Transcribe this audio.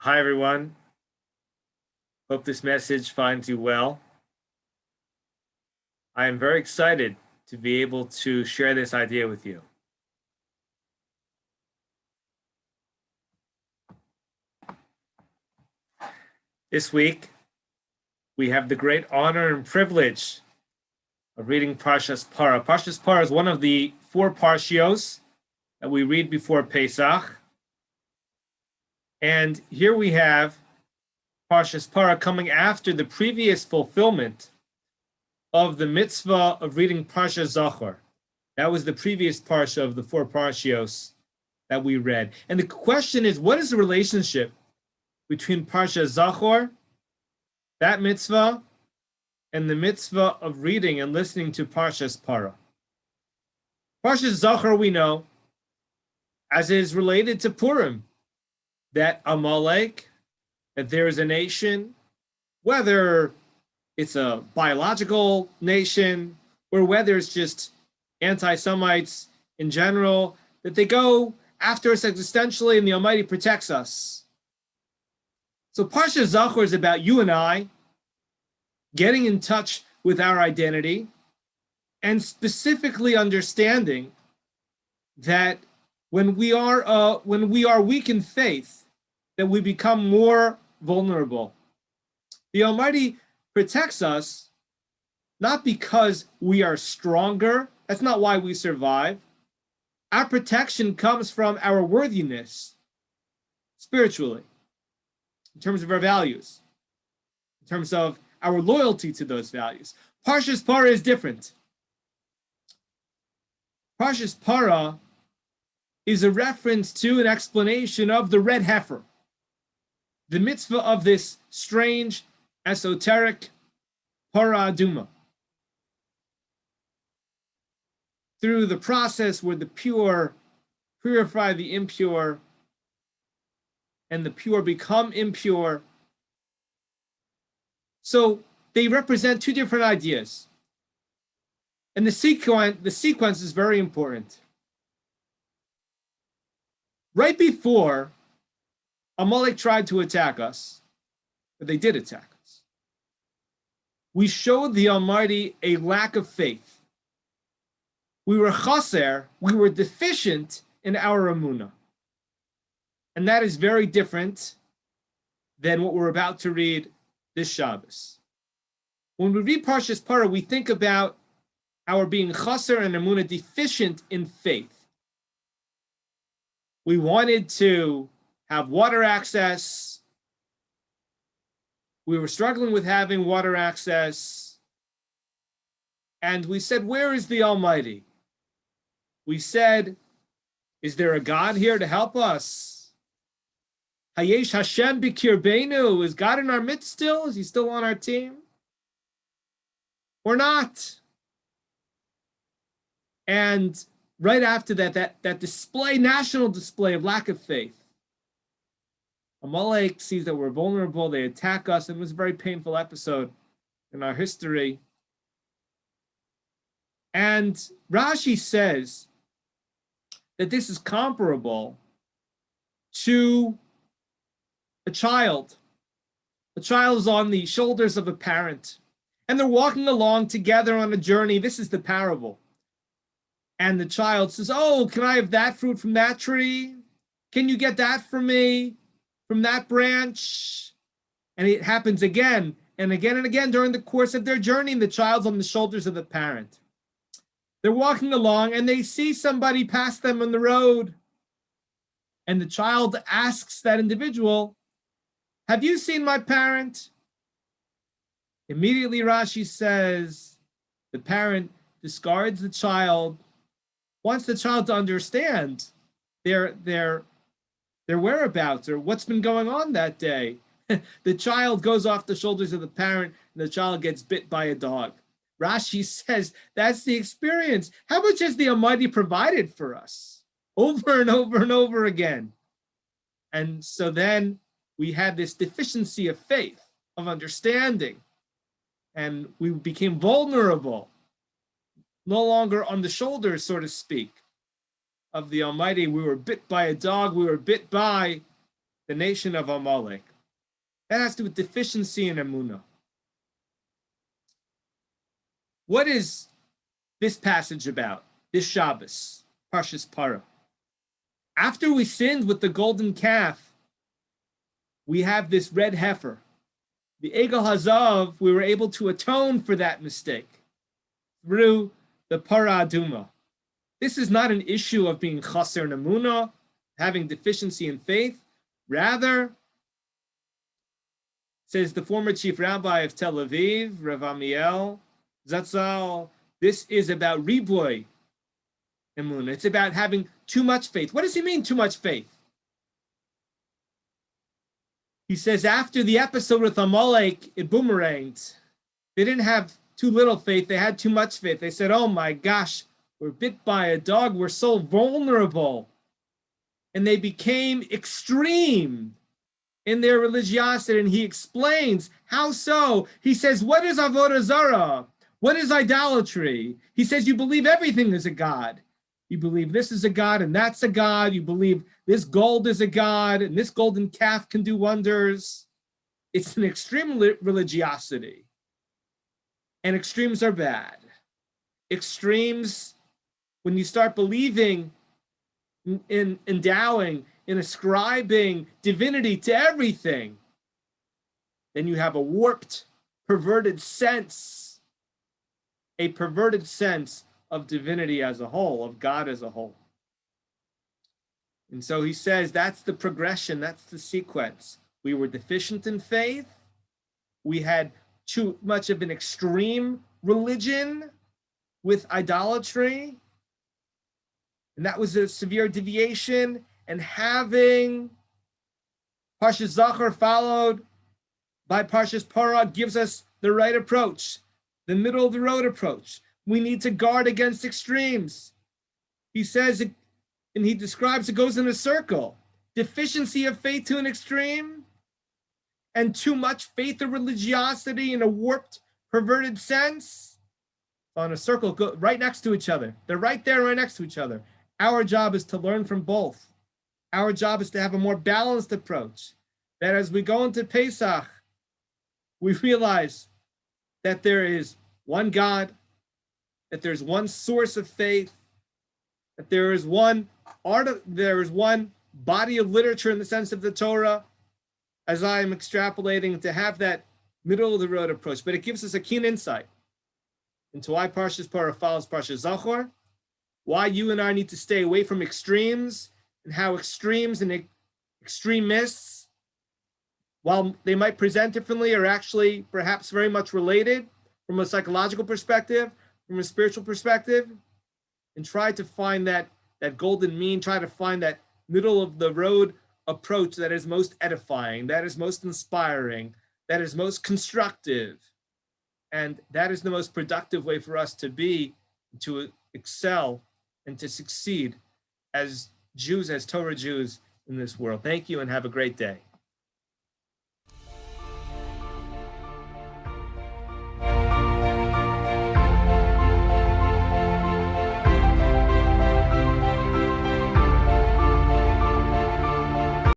Hi, everyone. Hope this message finds you well. I am very excited to be able to share this idea with you. This week, we have the great honor and privilege of reading Parshas Para. Parshas Para is one of the 4 parshios that we read before Pesach. And here we have Parshas Para coming after the previous fulfillment of the mitzvah of reading Parsha Zachor. That was the previous parsha of the 4 parshios that we read. And the question is, what is the relationship between Parsha Zachor, that mitzvah, and the mitzvah of reading and listening to Parshas Para? Parsha Zachor, we know, as is related to Purim, that Amalek, that there is a nation, whether it's a biological nation or whether it's just anti-Semites in general, that they go after us existentially and the Almighty protects us. So Parsha Zachor is about you and I getting in touch with our identity and specifically understanding that when we are weak in faith, that we become more vulnerable. The Almighty protects us not because we are stronger. That's not why we survive. Our protection comes from our worthiness spiritually, in terms of our values, in terms of our loyalty to those values. Parshas Para is different. Parshas Para is a reference to an explanation of the red heifer, the mitzvah of this strange, esoteric Para Aduma. Through the process where the pure purify the impure and the pure become impure. So they represent 2 different ideas. And the sequence is very important. Right before Amalek tried to attack us, but they did attack us, we showed the Almighty a lack of faith. We were chaser, we were deficient in our emunah. And that is very different than what we're about to read this Shabbos. When we read Parshas Para, we think about our being chaser and emunah, deficient in faith. We wanted to have water access. We were struggling with having water access. And we said, where is the Almighty? We said, is there a God here to help us? Hayesh Hashem b'kirbeinu. Is God in our midst still? Is he still on our team? Or not? And right after that display, national display of lack of faith, Amalek sees that we're vulnerable. They attack us. And it was a very painful episode in our history. And Rashi says that this is comparable to a child. A child is on the shoulders of a parent, and they're walking along together on a journey. This is the parable. And the child says, oh, can I have that fruit from that tree? Can you get that for me from that branch? And it happens again and again and again during the course of their journey, and the child's on the shoulders of the parent. They're walking along and they see somebody pass them on the road. And the child asks that individual, have you seen my parent? Immediately Rashi says the parent discards the child, wants the child to understand their whereabouts or what's been going on that day. The child goes off the shoulders of the parent and the child gets bit by a dog. Rashi says that's the experience. How much has the Almighty provided for us over and over and over again? And so then we had this deficiency of faith, of understanding, and we became vulnerable, no longer on the shoulders, so to speak, of the Almighty. We were bit by a dog. We were bit by the nation of Amalek. That has to do with deficiency in emunah. What is this passage about? This Shabbos, Parshas Parah. After we sinned with the golden calf, we have this red heifer. The Egel Hazav, we were able to atone for that mistake through the Parah Aduma. This is not an issue of being chaser emunah, having deficiency in faith. Rather, says the former chief rabbi of Tel Aviv, Rav Amiel Zatzal, this is about riboy emunah. It's about having too much faith. What does he mean, too much faith? He says after the episode with Amalek, it boomeranged. They didn't have too little faith. They had too much faith. They said, oh my gosh, we're bit by a dog. We're so vulnerable. And they became extreme in their religiosity. And he explains how so. He says, what is avodah zarah? What is idolatry? He says, you believe everything is a god. You believe this is a god and that's a god. You believe this gold is a god and this golden calf can do wonders. It's an extreme religiosity. And extremes are bad. Extremes, when you start believing in endowing, in ascribing divinity to everything, then you have a warped, perverted sense, of divinity as a whole, of God as a whole. And so he says that's the progression, that's the sequence. We were deficient in faith. We had too much of an extreme religion with idolatry. And that was a severe deviation. And having Parshas Zachor followed by Parshas Parah gives us the right approach, the middle of the road approach. We need to guard against extremes. He says, and he describes it goes in a circle. Deficiency of faith to an extreme, and too much faith or religiosity in a warped, perverted sense on a circle right next to each other. They're right there, right next to each other. Our job is to learn from both. Our job is to have a more balanced approach. That as we go into Pesach, we realize that there is one God, that there's one source of faith, that there is one body of literature in the sense of the Torah, as I am extrapolating, to have that middle of the road approach. But it gives us a keen insight into why Parshas Parah follows Parshas Zachor, why you and I need to stay away from extremes, and how extremes and extremists, while they might present differently, are actually perhaps very much related from a psychological perspective, from a spiritual perspective, and try to find that golden mean, try to find that middle of the road approach that is most edifying, that is most inspiring, that is most constructive. And that is the most productive way for us to be, to excel and to succeed as Jews, as Torah Jews in this world. Thank you and have a great day.